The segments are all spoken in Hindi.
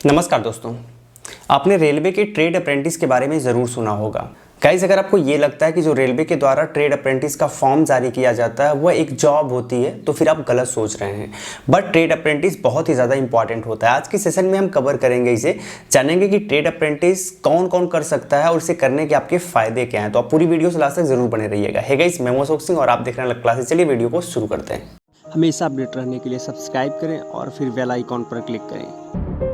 नमस्कार दोस्तों, आपने रेलवे के ट्रेड अप्रेंटिस के बारे में ज़रूर सुना होगा। गाइस, अगर आपको ये लगता है कि जो रेलवे के द्वारा ट्रेड अप्रेंटिस का फॉर्म जारी किया जाता है वह एक जॉब होती है तो फिर आप गलत सोच रहे हैं। बट ट्रेड अप्रेंटिस बहुत ही ज़्यादा इंपॉर्टेंट होता है। आज के सेशन में हम कवर करेंगे, इसे जानेंगे कि ट्रेड अप्रेंटिस कौन कौन कर सकता है और इसे करने के आपके फ़ायदे क्या हैं। तो आप पूरी वीडियो से लास्ट तक जरूर बने रहिएगा। हे गाइस, मैं अशोक सिंह और आप देख रहे हैं अलग क्लासेस। चलिए वीडियो को शुरू करते हैं। हमेशा अपडेट रहने के लिए सब्सक्राइब करें और फिर बेल आइकॉन पर क्लिक करें।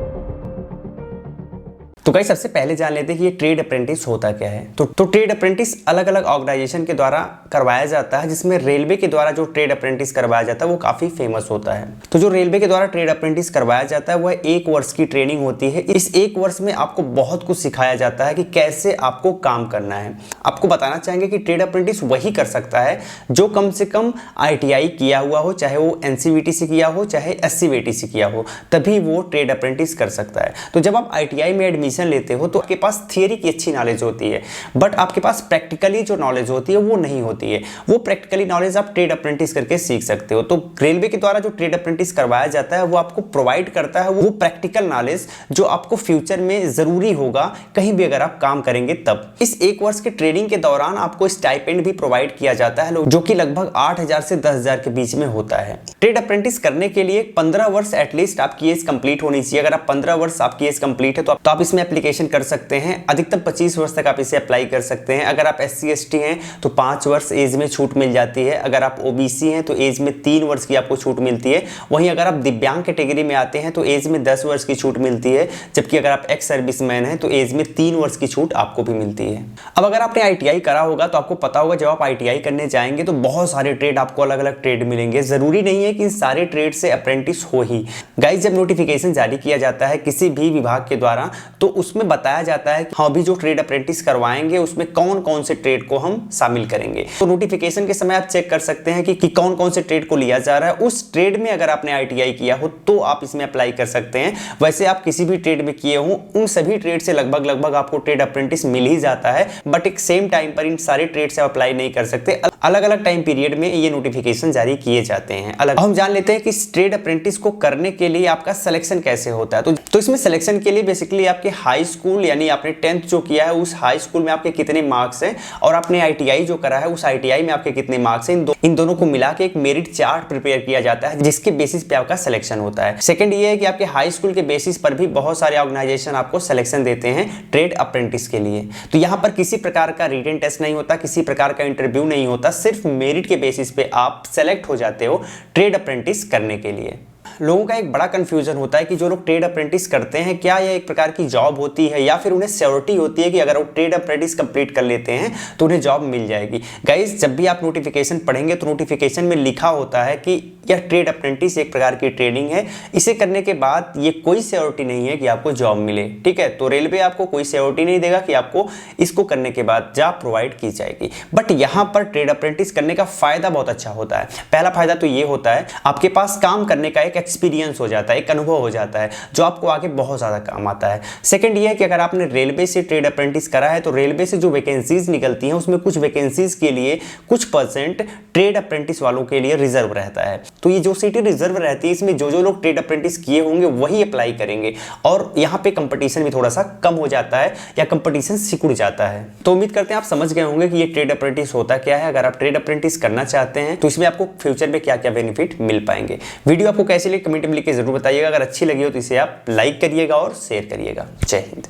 तो गाइस, सबसे पहले जान लेते हैं कि ये ट्रेड अप्रेंटिस होता क्या है। तो ट्रेड अप्रेंटिस अलग अलग ऑर्गेनाइजेशन के द्वारा करवाया जाता है, जिसमें रेलवे के द्वारा जो ट्रेड अप्रेंटिस करवाया जाता है वो काफ़ी फेमस होता है। तो जो रेलवे के द्वारा ट्रेड अप्रेंटिस करवाया जाता है वह 1 वर्ष की ट्रेनिंग होती है। इस 1 वर्ष में आपको बहुत कुछ सिखाया जाता है कि कैसे आपको काम करना है। आपको बताना चाहेंगे कि ट्रेड अप्रेंटिस वही कर सकता है जो कम से कम ITI किया हुआ हो, चाहे वो NCVT से किया हो चाहे SCVT से किया हो, तभी वो ट्रेड अप्रेंटिस कर सकता है। तो जब आप ITI में एडमिशन लेते हो तो आपके पास थियरी की अच्छी नॉलेज होती है, बट आपके पास प्रैक्टिकली जो नॉलेज होती है वो नहीं होती है। वो प्रैक्टिकली नॉलेज आप ट्रेड अप्रेंटिस करके सीख सकते हो। तो रेलवे के द्वारा जो ट्रेड अप्रेंटिस करवाया जाता है वो आपको प्रोवाइड करता है वो प्रैक्टिकल नॉलेज जो आपको फ्यूचर में जरूरी होगा कहीं भी अगर आप काम करेंगे तब। इस 1 वर्ष के ट्रेनिंग के दौरान आपको स्टाइपेंड भी प्रोवाइड किया जाता है, जो कि लगभग 8,000 से 10,000 के बीच में होता है। ट्रेड अप्रेंटिस करने के लिए 15 वर्ष एटलीस्ट आपकी एज कंप्लीट होनी चाहिए। अगर आप 15 वर्ष आपकी एज कंप्लीट है तो आप इसमें एप्लीकेशन कर सकते हैं। अधिकतम 25 वर्ष तक आप इसे अप्लाई कर सकते हैं। अगर आप SC ST हैं तो 5 वर्ष एज में छूट मिल जाती है। अगर आप OBC हैं तो एज में 3 वर्ष की आपको छूट मिलती है। वहीं अगर आप दिव्यांग कैटेगरी में आते हैं तो एज में 10 वर्ष की छूट मिलती है, जबकि अगर आप एक्स सर्विसमैन हैं तो एज में 3 वर्ष की छूट आपको भी मिलती है। अब अगर आपने ITI करा होगा तो आपको पता होगा जब आप ITI करने जाएंगे तो बहुत सारे ट्रेड आपको अलग अलग ट्रेड मिलेंगे। जरूरी नहीं है कि इन सारे ट्रेड से अप्रेंटिस हो ही। गाइस, जब नोटिफिकेशन जारी किया जाता है किसी भी विभाग के द्वारा तो उसमें बताया जाता है कि हाँ भी जो ट्रेड अप्रेंटिस करवाएंगे उसमें कौन कौन से ट्रेड को हम शामिल करेंगे। तो नोटिफिकेशन के समय आप चेक कर सकते हैं कि कौन कौन से ट्रेड को लिया जा रहा है। उस ट्रेड में अगर आपने ITI किया हो तो आप इसमें अप्लाई कर सकते हैं। वैसे आप किसी भी ट्रेड में किए हो उन सभी ट्रेड से लगभग आपको ट्रेड अप्रेंटिस मिल ही जाता है, बट एक सेम टाइम पर इन सारे ट्रेड से अप्लाई नहीं कर सकते। अलग अलग टाइम पीरियड में ये नोटिफिकेशन जारी किए जाते हैं अलग। हम जान लेते हैं कि ट्रेड अप्रेंटिस को करने के लिए आपका सिलेक्शन कैसे होता है। तो इसमें सिलेक्शन के लिए बेसिकली आपके हाई स्कूल यानी आपने 10th जो किया है उस हाई स्कूल में आपके कितने मार्क्स हैं और आपने ITI जो करा है उस ITI में आपके कितने मार्क्स हैं, इन दोनों को मिला के एक मेरिट चार्ट प्रिपेयर किया जाता है जिसके बेसिस पे आपका सिलेक्शन होता है। सेकंड ये है कि आपके हाई स्कूल के बेसिस पर भी बहुत सारे ऑर्गेनाइजेशन आपको सिलेक्शन देते हैं ट्रेड अप्रेंटिस के लिए। तो यहाँ पर किसी प्रकार का रिटन टेस्ट नहीं होता, किसी प्रकार का इंटरव्यू नहीं होता, सिर्फ मेरिट के बेसिस पे आप सेलेक्ट हो जाते हो ट्रेड अप्रेंटिस करने के लिए। लोगों का एक बड़ा कंफ्यूजन होता है कि जो लोग ट्रेड अप्रेंटिस करते हैं क्या यह एक प्रकार की जॉब होती है या फिर उन्हें श्योरिटी होती है कि अगर वो ट्रेड अप्रेंटिस कंप्लीट कर लेते हैं तो उन्हें जॉब मिल जाएगी। गाइस, जब भी आप नोटिफिकेशन पढ़ेंगे तो नोटिफिकेशन में लिखा होता है कि यह ट्रेड अप्रेंटिस एक प्रकार की ट्रेनिंग है, इसे करने के बाद ये कोई श्योरिटी नहीं है कि आपको जॉब मिले। ठीक है, तो रेलवे आपको कोई श्योरिटी नहीं देगा कि आपको इसको करने के बाद जॉब प्रोवाइड की जाएगी। बट यहाँ पर ट्रेड अप्रेंटिस करने का फायदा बहुत अच्छा होता है। पहला फायदा तो ये होता है आपके पास काम करने का एक एक्सपीरियंस हो जाता है, एक अनुभव हो जाता है जो आपको आगे बहुत ज़्यादा काम आता है। सेकंड ये है कि अगर आपने रेलवे से ट्रेड अप्रेंटिस करा है तो रेलवे से जो वैकेंसीज निकलती हैं उसमें कुछ वैकेंसीज के लिए कुछ % ट्रेड अप्रेंटिस वालों के लिए रिजर्व रहता है। तो ये जो सीटें रिजर्व रहती है इसमें जो लोग ट्रेड अप्रेंटिस किए होंगे वही अप्लाई करेंगे और यहाँ पे कंपटीशन भी थोड़ा सा कम हो जाता है या कंपटीशन सिकुड़ जाता है। तो उम्मीद करते हैं आप समझ गए होंगे कि ये ट्रेड अप्रेंटिस होता क्या है। अगर आप ट्रेड अप्रेंटिस करना चाहते हैं तो इसमें आपको फ्यूचर में क्या क्या बेनिफिट मिल पाएंगे। वीडियो आपको कैसी लगी कमेंट में लिख के जरूर बताइएगा। अगर अच्छी लगी हो तो इसे आप लाइक करिएगा और शेयर करिएगा। जय हिंद।